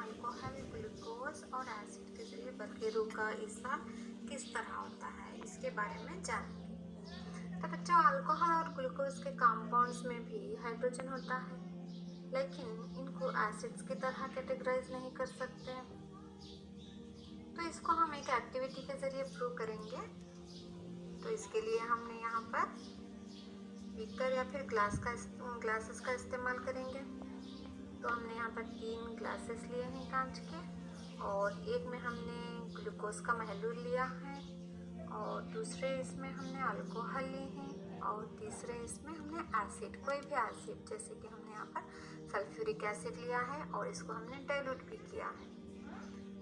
Alcohol, glucose और acid के जरिए बखेरू का ईसा किस तरह होता है, इसके बारे में जानेंगे। तो बच्चों, अल्कोहल और ग्लूकोज के कंपाउंड्स में भी हाइड्रोजन होता है, लेकिन इनको एसिड्स की तरह कैटेगराइज नहीं कर सकते। तो इसको हम एक एक्टिविटी के जरिए प्रूव करेंगे। तो इसके लिए हमने यहाँ पर बीकर या फिर ग्लासेस का इस्तेमाल करेंगे। तो हमने यहाँ पर 3 ग्लासेस लिए हैं कांच के, और एक में हमने ग्लूकोज का महलूल लिया है, और दूसरे इसमें हमने अल्कोहल ली है, और तीसरे इसमें हमने एसिड, कोई भी एसिड, जैसे कि हमने यहाँ पर सल्फ्यूरिक एसिड लिया है और इसको हमने डाइल्यूट भी किया है।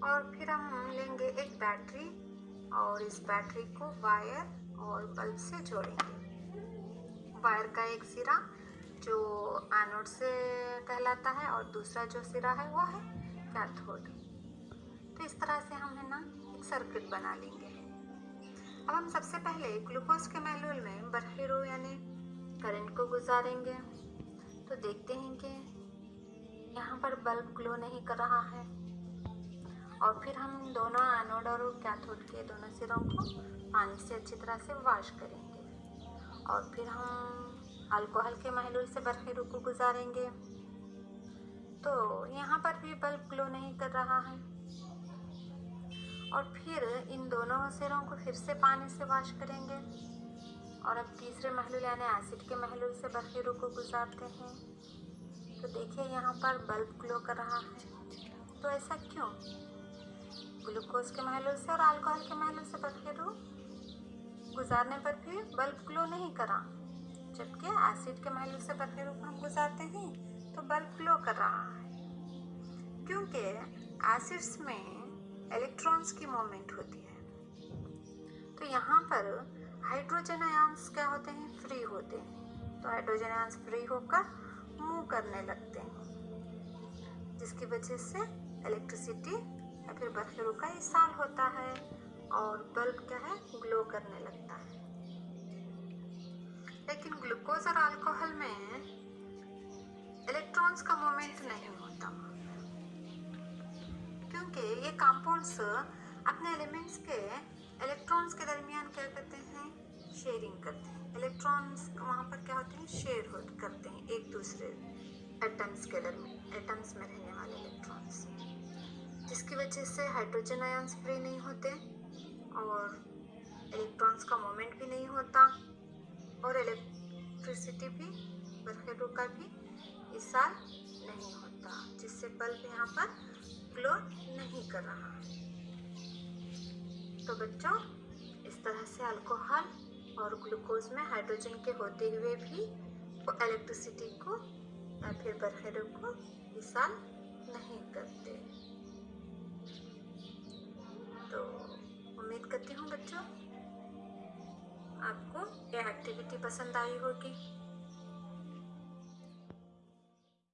और फिर हम लेंगे एक बैटरी और इस बैटरी को वायर और बल्ब से जोड़ेंगे। वायर का एक सिरा जो एनोड से कहलाता है और दूसरा जो सिरा है वो है कैथोड। तो इस तरह से हम है ना एक सर्किट बना लेंगे। अब हम सबसे पहले ग्लूकोज के महलूल में बखेरू यानी करंट को गुजारेंगे। तो देखते हैं कि यहाँ पर बल्ब ग्लो नहीं कर रहा है। और फिर हम दोनों एनोड और कैथोड के दोनों सिरों को पानी से अच्छी तरह से वॉश करेंगे। और फिर हम अल्कोहल के महलूल से बखेरू को गुजारेंगे। तो यहाँ पर भी बल्ब ग्लो नहीं कर रहा है। और फिर इन दोनों सिरों को फिर से पानी से वॉश करेंगे। और अब तीसरे महलूल यानी एसिड के महलूल से बखेरू को गुजारते हैं। तो देखिए यहाँ पर बल्ब ग्लो कर रहा है। तो ऐसा क्यों? ग्लूकोज के महलूल से और अल्कोहल के महलूल से बखेरू गुजारने पर भी बल्ब ग्लो नहीं करा, जबकि एसिड के महलूल से बखेरू को हम गुजारते हैं तो बल्ब ग्लो कर रहा है। क्योंकि एसिड्स में इलेक्ट्रॉन्स की मूवमेंट होती है। तो यहाँ पर हाइड्रोजन आयंस क्या होते हैं? फ्री होते हैं। तो हाइड्रोजन आयंस फ्री होकर मूव करने लगते हैं, जिसकी वजह से इलेक्ट्रिसिटी या फिर बखेरू का इसाल होता है और बल्ब क्या है ग्लो करने लगता है। लेकिन ग्लूकोज और अल्कोहल में इलेक्ट्रॉन्स का मूवमेंट नहीं होता, क्योंकि ये कंपाउंड्स अपने एलिमेंट्स के इलेक्ट्रॉन्स के दरमियान क्या करते हैं? शेयरिंग करते हैं। इलेक्ट्रॉन्स वहाँ पर क्या होते हैं? शेयर करते हैं एक दूसरे एटम्स के दरमियान, एटम्स में रहने वाले इलेक्ट्रॉन्स, जिसकी वजह से हाइड्रोजन आयंस फ्री नहीं होते और इलेक्ट्रॉन्स का मूवमेंट भी नहीं होता और इलेक्ट्रिसिटी भी, बखेरू का भी इसाल नहीं होता, जिससे बल्ब यहाँ पर ग्लो नहीं कर रहा। तो बच्चों, इस तरह से अल्कोहल और ग्लूकोज में हाइड्रोजन के होते हुए भी वो इलेक्ट्रिसिटी को या फिर बखेरू को इसाल नहीं करते। तो उम्मीद करती हूँ बच्चों आपको ये एक्टिविटी पसंद आई होगी।